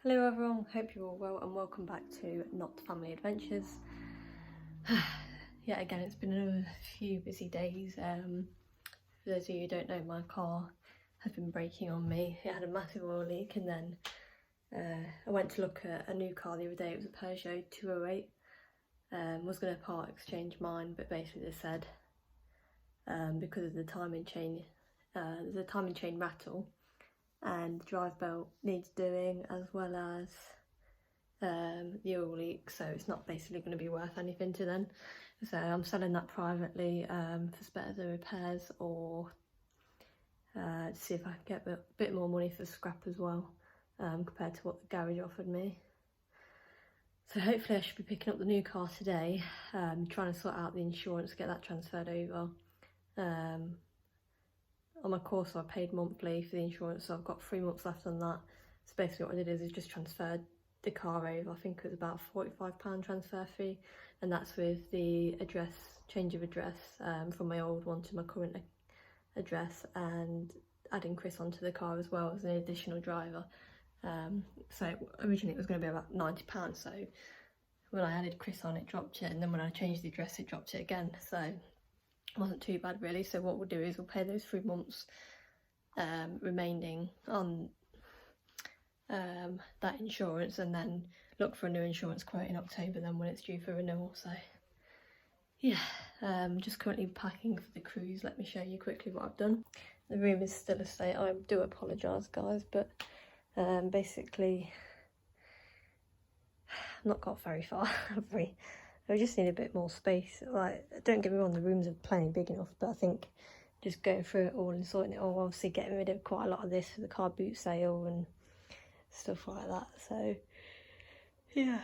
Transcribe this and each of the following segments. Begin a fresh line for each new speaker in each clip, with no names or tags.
Hello everyone, hope you're all well and welcome back to Not Family Adventures. Yeah, again, it's been a few busy days. For those of you who don't know, my car has been breaking on me. It had a massive oil leak, and then I went to look at a new car the other day. It was a Peugeot 208. Was going to part exchange mine, but basically they said because of the timing chain, there's a timing chain rattle and the drive belt needs doing, as well as the oil leak, so it's not basically going to be worth anything to them. So I'm selling that privately for spare the repairs, or to see if I can get a bit more money for scrap as well, compared to what the garage offered me. So hopefully I should be picking up the new car today, trying to sort out the insurance, get that transferred over. On my course I paid monthly for the insurance, so I've got 3 months left on that. So basically what I did is just transferred the car over. I think it was about £45 transfer fee, and that's with the address, change of address, from my old one to my current address, and adding Chris onto the car as well as an additional driver. So originally it was going to be about £90, so when I added Chris on it dropped it, and then when I changed the address it dropped it again, so it wasn't too bad really. So what we'll do is we'll pay those 3 months remaining on that insurance, and then look for a new insurance quote in October then when it's due for renewal. So yeah, just currently packing for the cruise. Let me show you quickly what I've done. The room is still a state. I do apologise guys, but basically I've not got very far, have we? I just need a bit more space. Like, don't get me wrong, the rooms are plenty big enough, but I think just going through it all and sorting it all, obviously getting rid of quite a lot of this for the car boot sale and stuff like that. So yeah,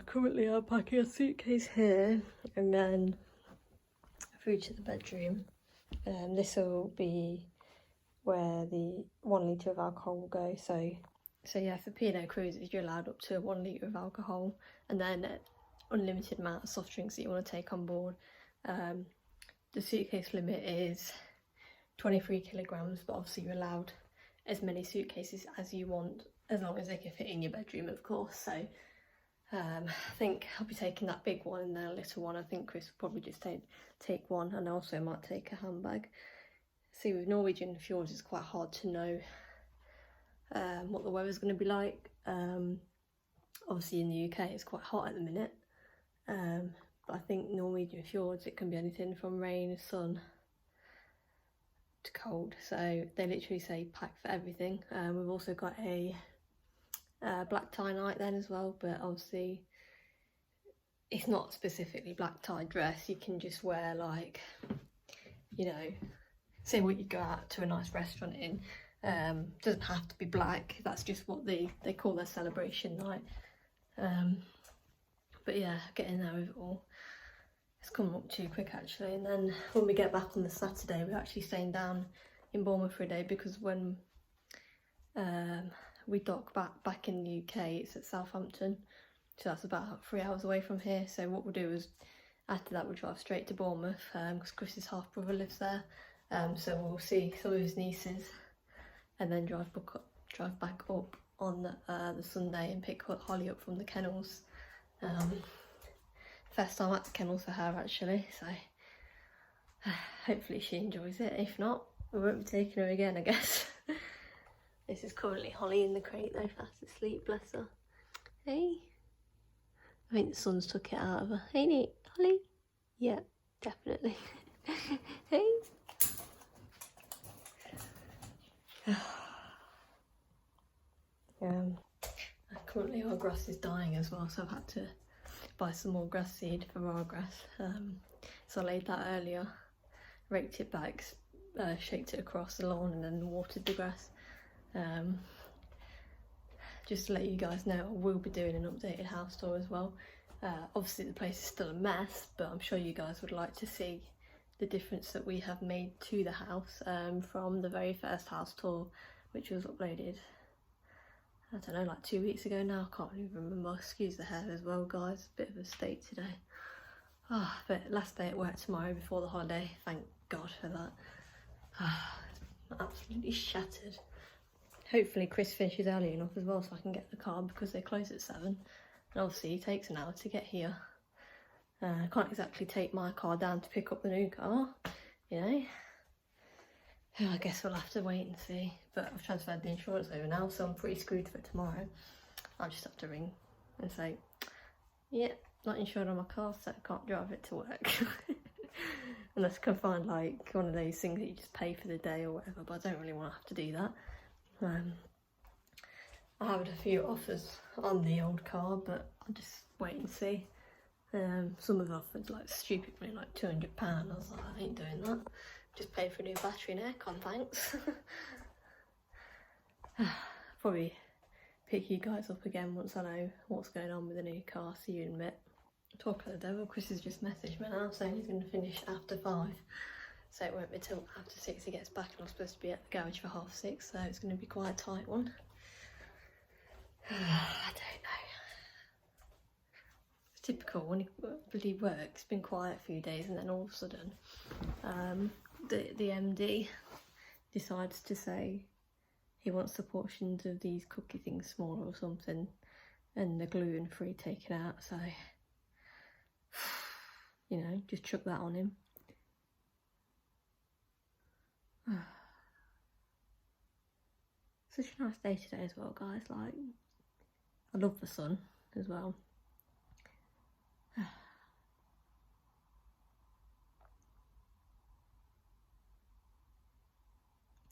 currently I'm packing a suitcase here and then through to the bedroom. This will be where the 1 litre of alcohol will go. So yeah, for P&O cruises you're allowed up to 1 litre of alcohol, and then unlimited amount of soft drinks that you want to take on board. The suitcase limit is 23 kilograms, but obviously you're allowed as many suitcases as you want, as long as they can fit in your bedroom, of course. So I think I'll be taking that big one and then a little one. I think Chris will probably just take one, and also might take a handbag. See, with Norwegian fjords it's quite hard to know what the weather's going to be like. Obviously in the UK it's quite hot at the minute, but I think Norwegian fjords, it can be anything from rain, sun to cold, so they literally say pack for everything. We've also got a black tie night then as well, but obviously it's not specifically black tie dress. You can just wear, like, you know, say what you go out to a nice restaurant in. Doesn't have to be black, that's just what they call their celebration night. But yeah, getting there with it all. It's come up too quick actually. And then when we get back on the Saturday, we're actually staying down in Bournemouth for a day, because when we dock back in the UK, it's at Southampton, so that's about 3 hours away from here. So what we'll do is after that we'll drive straight to Bournemouth, because Chris's half brother lives there, so we'll see some of his nieces and then drive back up on the Sunday and pick Holly up from the kennels. First time at the kennels for her actually, so hopefully she enjoys it. If not, we won't be taking her again, I guess. This is currently Holly in the crate though, fast asleep, bless her. Hey, I think the sun's took it out of her. Hey Nick, Holly? Yeah, definitely. Hey. Currently our grass is dying as well, so I've had to buy some more grass seed for our grass. So I laid that earlier, raked it back, shaked it across the lawn and then watered the grass. Just to let you guys know, I will be doing an updated house tour as well. Obviously the place is still a mess, but I'm sure you guys would like to see the difference that we have made to the house from the very first house tour, which was uploaded, I don't know, like 2 weeks ago now. I can't even remember. Excuse the hair as well guys, a bit of a state today. But last day at work tomorrow before the holiday, thank God for that. I'm absolutely shattered. hopefully Chris finishes early enough as well so I can get the car, because they close at 7. And obviously it takes an hour to get here. I can't exactly take my car down to pick up the new car, you know. I guess we'll have to wait and see. But I've transferred the insurance over now, so I'm pretty screwed for tomorrow. I'll just have to ring and say, yeah, not insured on my car, so I can't drive it to work. Unless I can find like one of those things that you just pay for the day or whatever, but I don't really want to have to do that. I had a few offers on the old car, but I'll just wait and see. Some of the offers like stupidly like £200. I was like, I ain't doing that. Just pay for a new battery and aircon, thanks. Probably pick you guys up again once I know what's going on with the new car. See you in a bit. Talk of the devil, Chris has just messaged me now saying he's going to finish after 5. So it won't be till after 6 he gets back, and I'm supposed to be at the garage for 6:30, so it's going to be quite a tight one. I don't know. It's typical when he bloody works. It's been quiet a few days, and then all of a sudden the MD decides to say he wants the portions of these cookie things smaller or something, and the gluten-free taken out, so you know, just chuck that on him. Such a nice day today as well, guys. Like, I love the sun as well.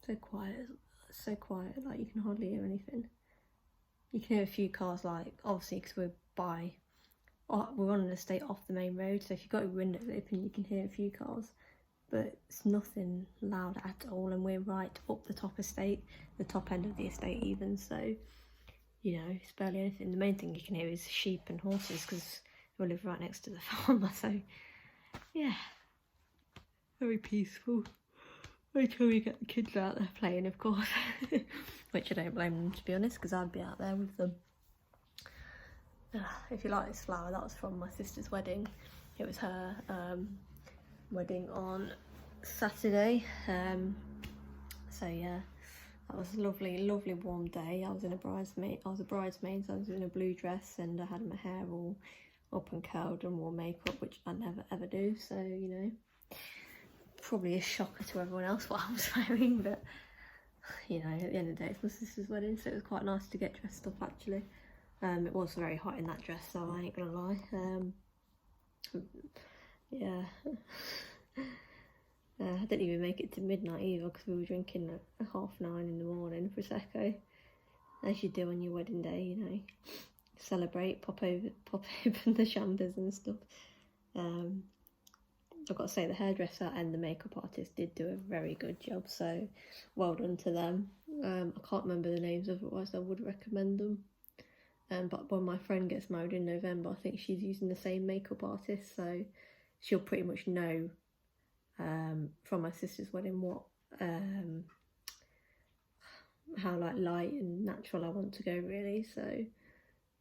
So quiet, like you can hardly hear anything. You can hear a few cars, like, obviously because we're on an estate off the main road, so if you've got your windows open you can hear a few cars, but it's nothing loud at all, and we're right up the top estate, the top end of the estate even, so you know, it's barely anything. The main thing you can hear is sheep and horses, because we live right next to the farmer, so yeah, very peaceful. Until we get the kids out there playing, of course. Which I don't blame them, to be honest, because I'd be out there with them. If you like this flower, that was from my sister's wedding. It was her wedding on Saturday. So yeah, that was a lovely, lovely warm day. I was a bridesmaid, so I was in a blue dress, and I had my hair all up and curled and wore makeup, which I never ever do, so you know, probably a shocker to everyone else what I was wearing, but you know, at the end of the day it's my sister's wedding, so it was quite nice to get dressed up actually. It was very hot in that dress, so I ain't gonna lie. Yeah. I didn't even make it to midnight either, because we were drinking at 9:30 in the morning Prosecco, as you do on your wedding day, you know, celebrate, pop open the chambers and stuff. I've got to say the hairdresser and the makeup artist did do a very good job, so well done to them. I can't remember the names, otherwise I would recommend them. But when my friend gets married in November, I think she's using the same makeup artist, so she'll pretty much know from my sister's wedding what how like light and natural I want to go, really, so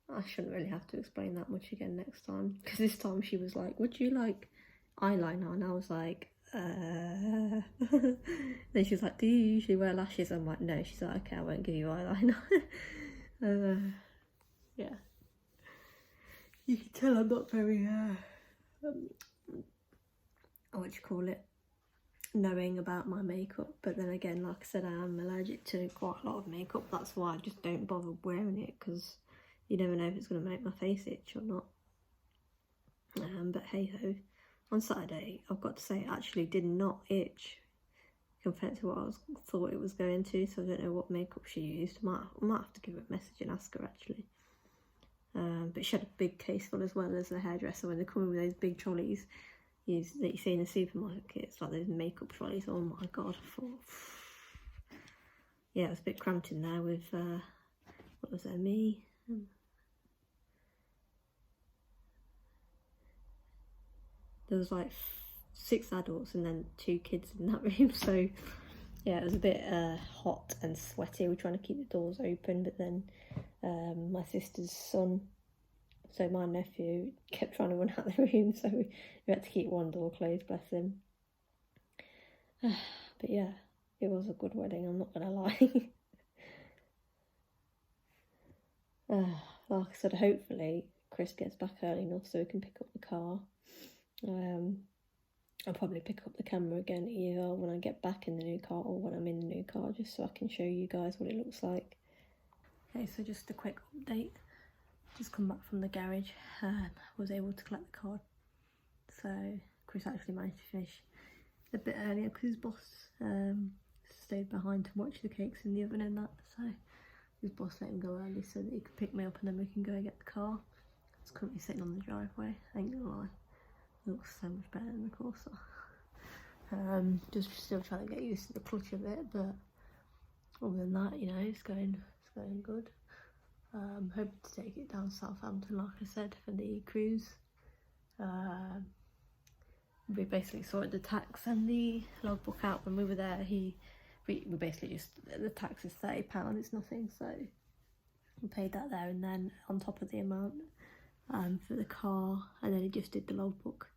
I shouldn't really have to explain that much again next time, because this time she was like, would you like eyeliner? And I was like, then she was like, do you usually wear lashes? I'm like, no. She's like, okay, I won't give you eyeliner. Yeah, you can tell I'm not very what do you call it, knowing about my makeup, but then again, like I said, I am allergic to quite a lot of makeup. That's why I just don't bother wearing it, because you never know if it's going to make my face itch or not. But hey ho, on Saturday I've got to say it actually did not itch compared to what I thought it was going to, so I don't know what makeup she used. I might have to give her a message and ask her actually. But she had a big case full, as well as the hairdresser, when they come in with those big trolleys that you see in the supermarkets, like those makeup trolleys. Oh my god, I thought, yeah, it was a bit cramped in there with what was there, me, there was like 6 adults and then 2 kids in that room, so yeah, it was a bit hot and sweaty. We're trying to keep the doors open, but then my sister's son, so my nephew, kept trying to run out of the room, so we had to keep one door closed, bless him. But yeah, it was a good wedding, I'm not gonna lie. like I said, hopefully Chris gets back early enough so we can pick up the car. I'll probably pick up the camera again either when I get back in the new car or when I'm in the new car, just so I can show you guys what it looks like. Okay, so just a quick update. Just come back from the garage. Was able to collect the car. So Chris actually managed to finish a bit earlier because his boss stayed behind to watch the cakes in the oven and that. So his boss let him go early so that he could pick me up and then we can go get the car. It's currently sitting on the driveway, I ain't gonna lie. It looks so much better than the Corsa. Just still trying to get used to the clutch a bit, but other than that, you know, it's going good. Hoping to take it down Southampton, like I said, for the cruise. We basically sorted the tax and the logbook out when we were there. We basically just, the tax is £30, it's nothing, so we paid that there and then on top of the amount for the car, and then he just did the logbook,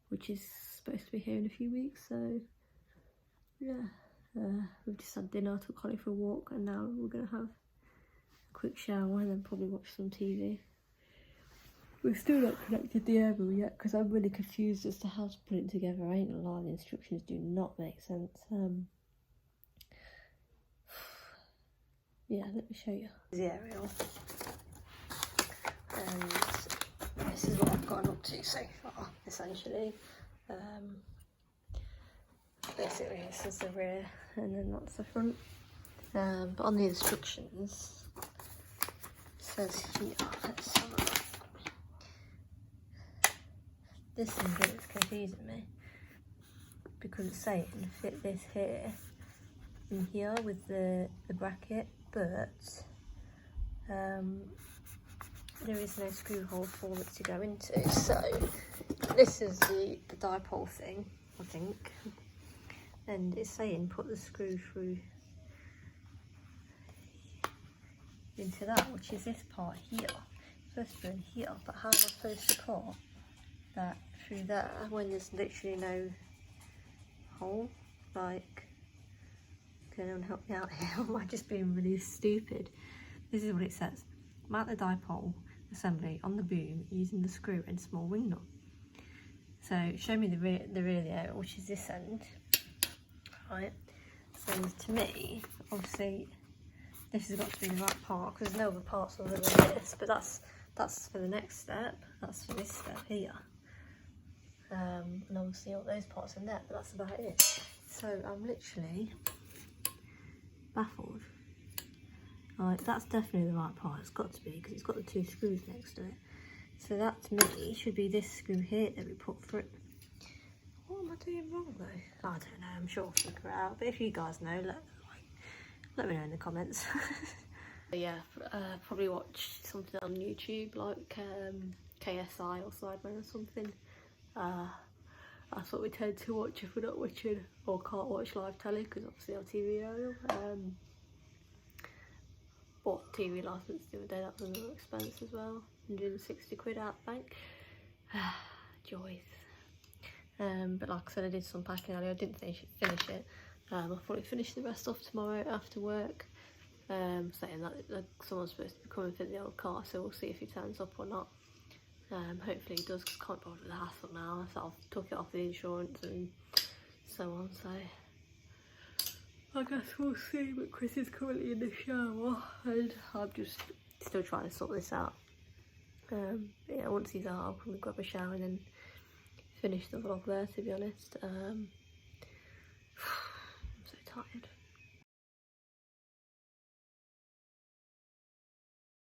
which is supposed to be here in a few weeks. So yeah, we've just had dinner, took Holly for a walk, and now we're gonna have a quick shower and then probably watch some TV. We've still not connected the air wheel yet because I'm really confused as to how to put it together. I ain't gonna lie, the instructions do not make sense. Yeah, let me show you. The aerial. And this is what I've gotten up to so far, essentially. Basically this is the rear and then that's the front. But on the instructions, it says here, let's have a look. This is what's confusing me, because it's saying fit this here in here with the bracket, but there is no screw hole for it to go into. So this is the dipole thing, I think, and it's saying put the screw through into that, which is this part here. It's supposed to go in here, but how am I supposed to put that through there when there's literally no hole? Like, can anyone help me out here? Or am I just being really stupid? This is what it says: mount the dipole assembly on the boom using the screw and small wing nut. So show me the rear area, which is this end, right? And to me, obviously, this has got to be the right part because there's no other parts other than this. But that's for the next step. That's for this step here. And obviously all those parts in there, but that's about it. So I'm literally baffled. Like, that's definitely the right part. It's got to be, because it's got the two screws next to it. So that to me should be this screw here that we put through. What am I doing wrong though? I don't know, I'm sure I'll figure it out. But if you guys know, let me know in the comments. Yeah, probably watch something on YouTube like KSI or Sidemen or something. That's what we tend to watch if we're not watching or can't watch live telly, because obviously our TV aerial. Bought a TV licence the other day, that was another expense as well. 160 quid out the bank. Joys. But like I said, I did some packing earlier. I didn't finish it. I'll probably finish the rest off tomorrow after work. Saying that someone's supposed to be coming for the old car, so we'll see if he turns up or not. Hopefully he does, because I can't bother with the hassle now. So I've took it off the insurance and so on, so I guess we'll see. But Chris is currently in the shower and I'm just still trying to sort this out. Yeah, once he's out I'll probably grab a shower and then finish the vlog there, to be honest. I'm so tired.